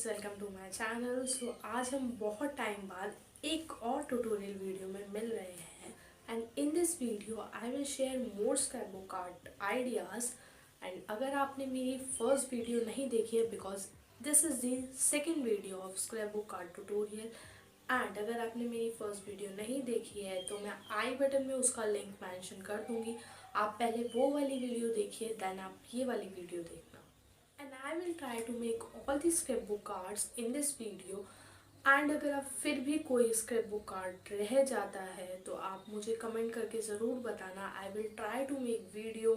Guys, welcome to my channel. आज हम बहुत टाइम बाद एक और ट्यूटोरियल वीडियो में मिल रहे हैं and in this video I will share more scrapbook art ideas. And अगर आपने मेरी फर्स्ट वीडियो नहीं देखी है, because this is the second video of scrapbook art tutorial, and अगर आपने मेरी फर्स्ट वीडियो नहीं देखी है तो मैं आई बटन में उसका लिंक मेंशन कर दूँगी। आप पहले वो वाली वीडियो देखिए, देन आप ये वाली वीडियो देखना। And I will try to make all the scrapbook cards in this video. And अगर आप फिर भी कोई स्क्रैपबुक कार्ड रह जाता है तो आप मुझे कमेंट करके ज़रूर बताना। I will try to make video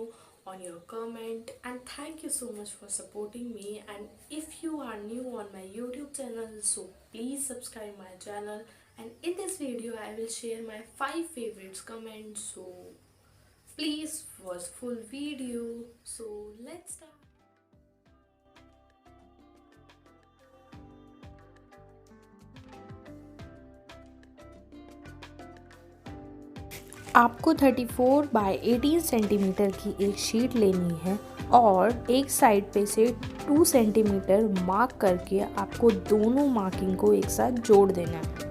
on your comment and thank you so much for supporting me. And if you are new on my YouTube channel, so please subscribe my channel. And in this video I will share my 5 favorites comments, so please watch full video. So let's start. आपको 34 bye 18 centimetre की एक sheet लेनी है और एक side पे से 2 centimetre mark करके आपको दोनों मार्किंग को एक साथ जोड़ देना है।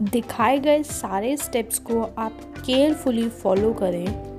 दिखाए गए सारे स्टेप्स को आप केयरफुली फॉलो करें।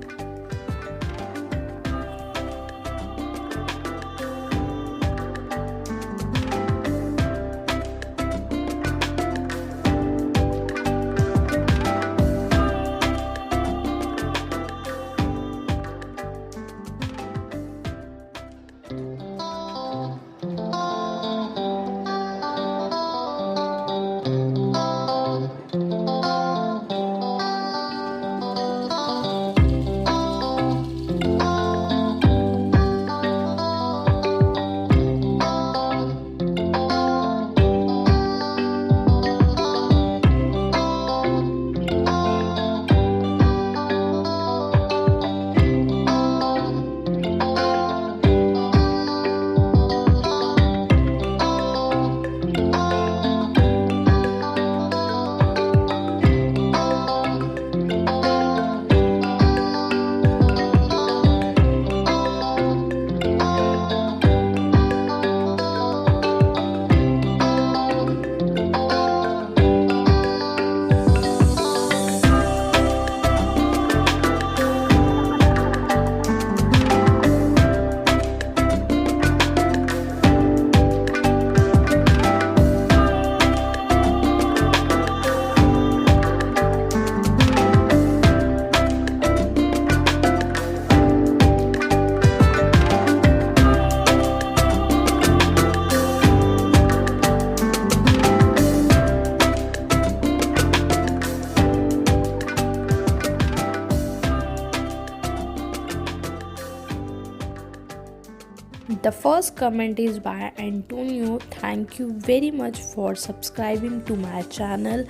The first comment is by Antonio. Thank you very much for subscribing to my channel.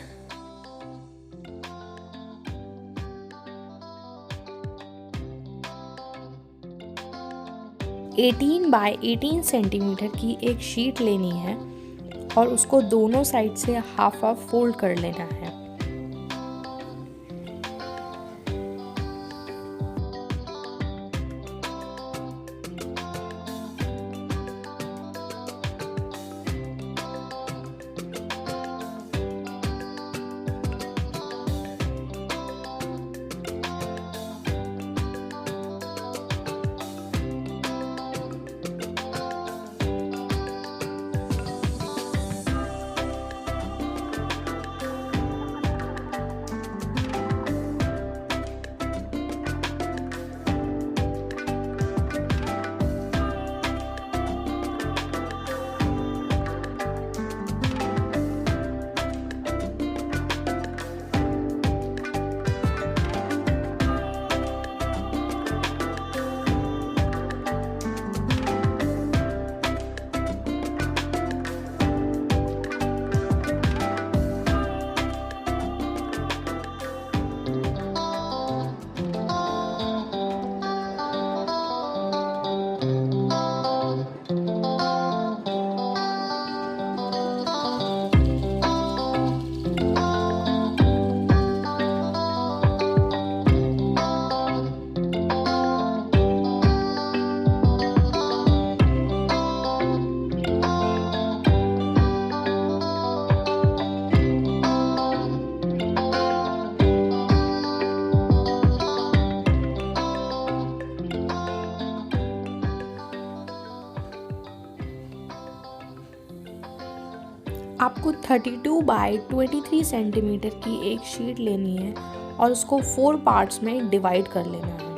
Eighteen bye 18 centimetre की एक शीट लेनी है और उसको दोनों साइड से हाफ हाफ फोल्ड कर लेना है। आपको 32 बाय 23 सेंटीमीटर की एक शीट लेनी है और उसको 4 पार्ट्स में डिवाइड कर लेना है।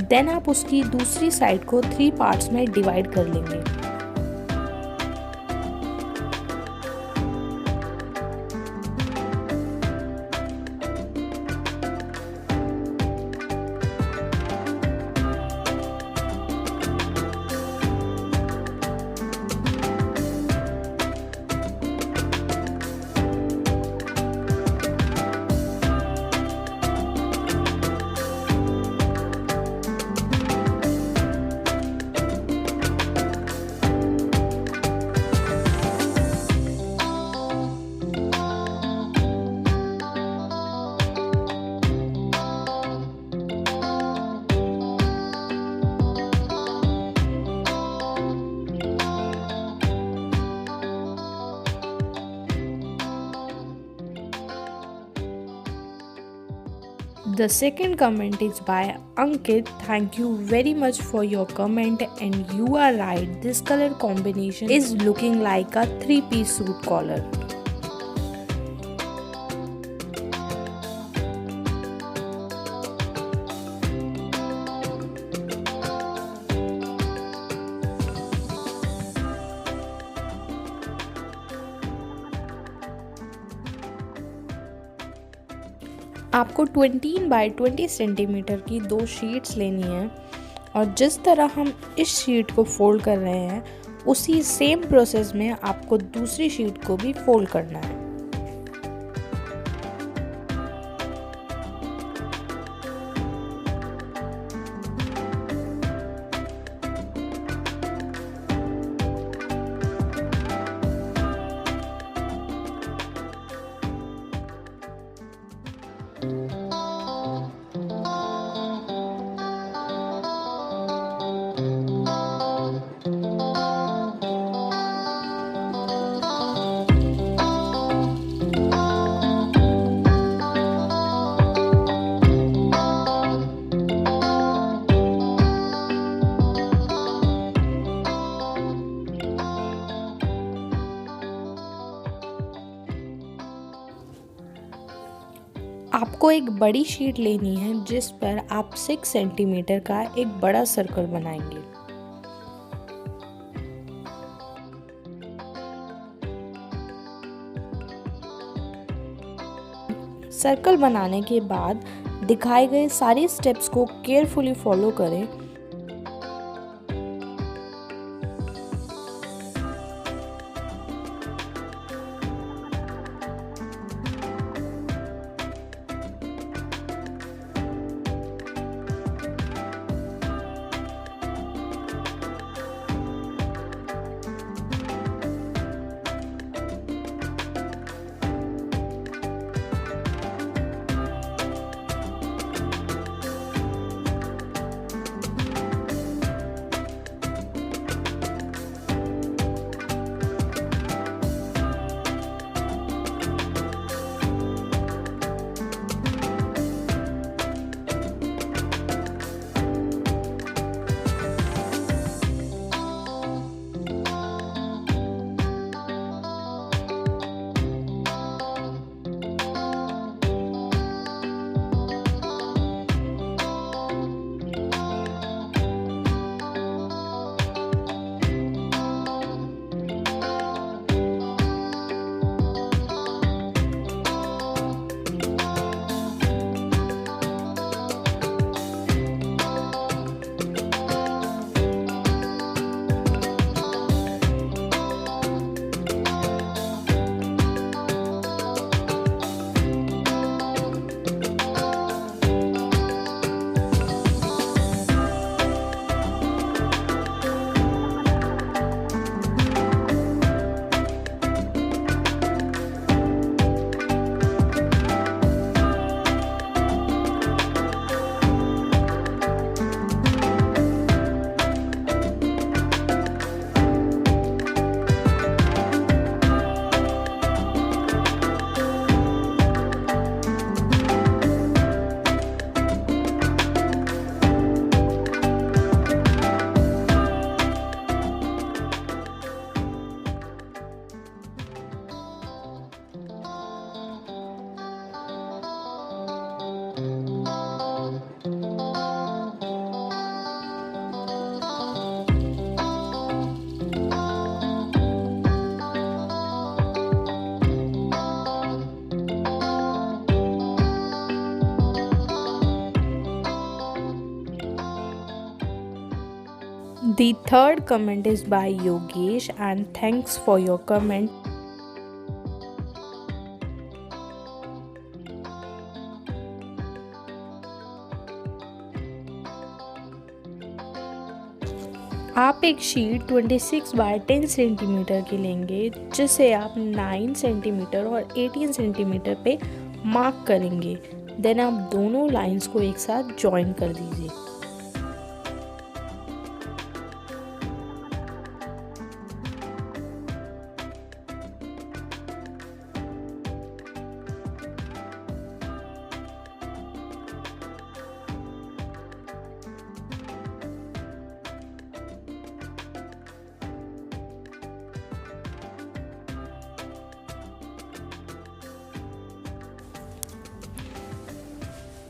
देन आप उसकी दूसरी साइड को 3 पार्ट्स में डिवाइड कर लेंगे। The second comment is by Ankit. Thank you very much for your comment, and you are right. This color combination is looking like a 3-piece suit collar. आपको 20 bye 20 centimetre की 2 sheets लेनी है और जिस तरह हम इस शीट को फोल्ड कर रहे हैं उसी सेम प्रोसेस में आपको दूसरी शीट को भी फोल्ड करना है। आपको एक बड़ी शीट लेनी है जिस पर आप 6 सेंटीमीटर का एक बड़ा सर्कल बनाएंगे। सर्कल बनाने के बाद दिखाए गए सारे स्टेप्स को केयरफुली फॉलो करें। The third comment is by Yogesh, and thanks for your comment. आप एक शीट 26 बाय 10 सेंटीमीटर की लेंगे, जिसे आप 9 सेंटीमीटर और 18 सेंटीमीटर पे मार्क करेंगे। देन आप दोनों लाइंस को एक साथ जॉइन कर दीजिए।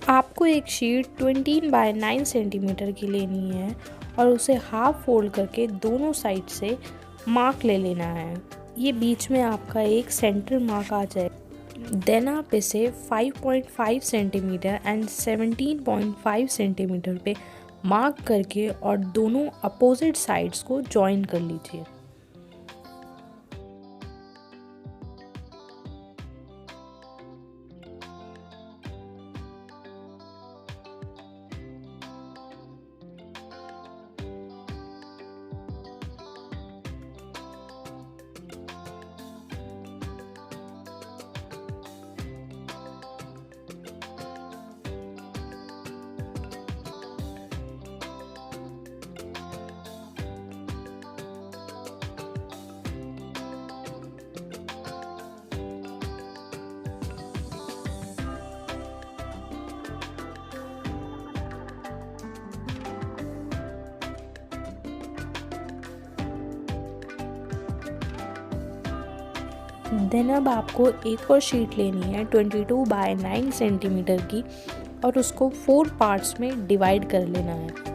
आपको एक शीट 20 बाय 9 सेंटीमीटर की लेनी है और उसे हाफ फोल्ड करके दोनों साइड से मार्क ले लेना है। ये बीच में आपका एक सेंटर मार्क आ जाए। देन आप इसे 5.5 सेंटीमीटर एंड 17.5 सेंटीमीटर पे मार्क करके और दोनों अपोजिट साइड्स को जॉइन कर लीजिए। देन अब आपको एक और शीट लेनी है 22 बाय 9 सेंटीमीटर की और उसको 4 पार्ट्स में डिवाइड कर लेना है।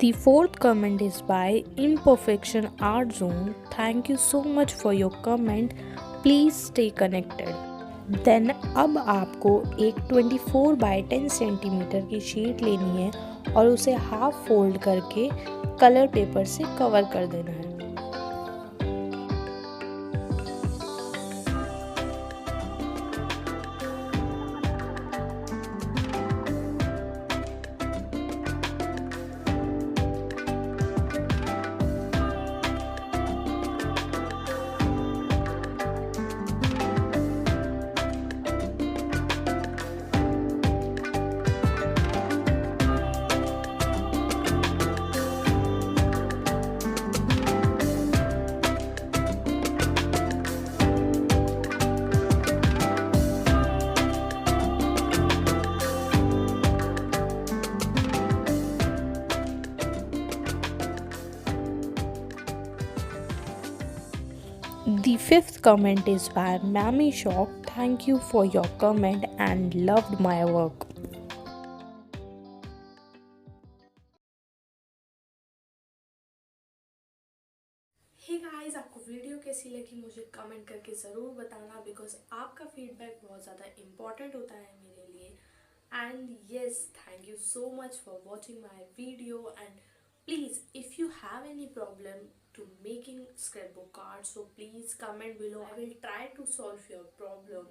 The fourth comment is by Imperfection Art Zone. Thank you so much for your comment. Please stay connected. Then अब आपको एक 24 बाय 10 सेंटीमीटर की शीट लेनी है और उसे हाफ फोल्ड करके कलर पेपर से कवर कर देना है। The fifth comment is by Mammy Shock. Thank you for your comment and loved my work. Hey guys, आपको वीडियो कैसी लगी मुझे कमेंट करके ज़रूर बताना, बिकॉज आपका फीडबैक बहुत ज़्यादा इम्पॉर्टेंट होता है मेरे लिए। And yes, thank you so much for watching my video. And please, if you have any problem to making scrapbook cards, so please comment below. I will try to solve your problem.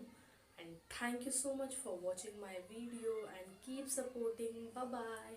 And thank you so much for watching my video and keep supporting. Bye bye.